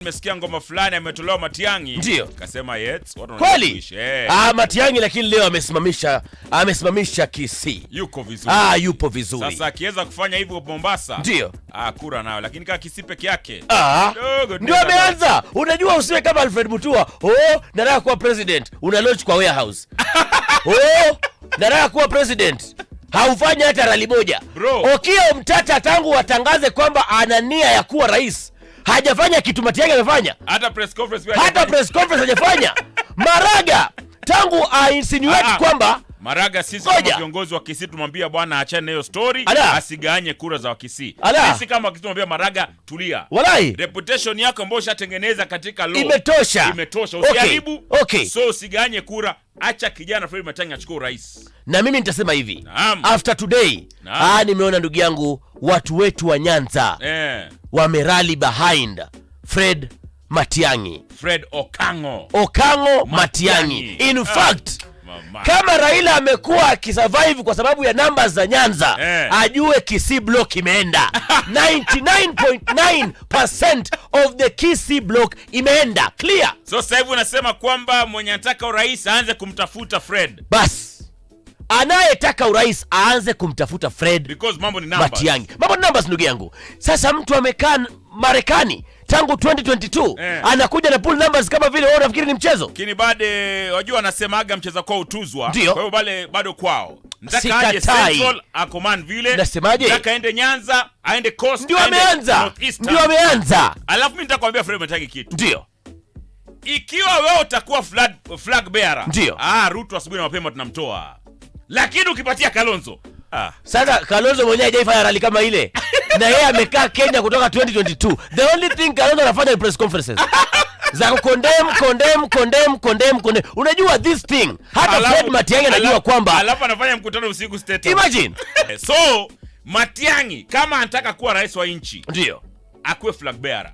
Nimesikia ngoma fulani ametolewa Matiang'i. Ndio. Kasema yes, watu kweli? Matiang'i lakini leo amesimamisha Kisii. Yuko vizuri. Yupo vizuri. Sasa akiweza kufanya hivyo Mombasa. Ndio. Kura nayo, lakini kama Kisii peke yake. Ndio ameanza. Unajua usiwe kama Alfred Mutua. Nataka kuwa president. Una launch kwa warehouse. Nataka kuwa president. Haufanya hata rali moja. Okiya Omtata tangu watangaze kwamba ana nia ya kuwa rais, hajafanya kitu. Matiang'i amefanya. Hata press conference hajafanya. Maraga tangu insinuate kwamba sisi kama viongozi wa Kisii tumwambia bwana achane na hiyo story, asiganye kura za Kisii. Sisi kama Kisii tumwambia Maraga tulia. Walai. Reputation yako ambayo ushatengeneza katika law imetosha. Usiharibu. Okay. So usiganye kura, acha kijana Fred Matiang'i achukue rais. Na mimi nitasema hivi. After today, nimeona ndugu yangu watu wetu wa Nyanza wamerali behind Fred Matiang'i. Fred Okango Matiang'i. In fact, kama Raila amekuwa akisurvive kwa sababu ya numbers za Nyanza, ajue Kisii block imeenda. 99.9% of the Kisii block imeenda. Clear. So sasa hivi unasema kwamba mwenye anataka urais aanze kumtafuta Fred. Bas. Anayetaka urais aanze kumtafuta Fred. Because mambo ni numbers. Matiang'i. Mambo ni numbers ndugu yangu. Sasa mtu amekaa Marekani tangu 2022 anakuja na pull numbers kama vile wewe unafikiri ni mchezo. Lakini bado wajua anasemaga mcheza kwao utuzwa. Kwa hiyo bado kwao. Nataka aje Central Command vile. Nasemaje? Nataka aende Nyanza, aende Coast. Ndio ameanza. Alafu mimi nitakwambia Fred Matiang'i kitu. Ndio. Ikiwa wewe utakuwa flag bearer. Ndio. Ruto asubuhi na mapema tunamtoa. Lakini ukipatia Kalonzo. Sasa Kalonzo mwenyewe hajaifanya rally kama ile. Na yeye amekaa Kenya kutoka 2022. The only thing Kalonzo anafanya ni press conferences. Za condemn. Unajua this thing. Hata Fred Matiang'i anajua kwamba alafu anafanya mkutano usiku state. Imagine. So Matiang'i kama anataka kuwa rais wa nchi, ndio akuwe flag bearer.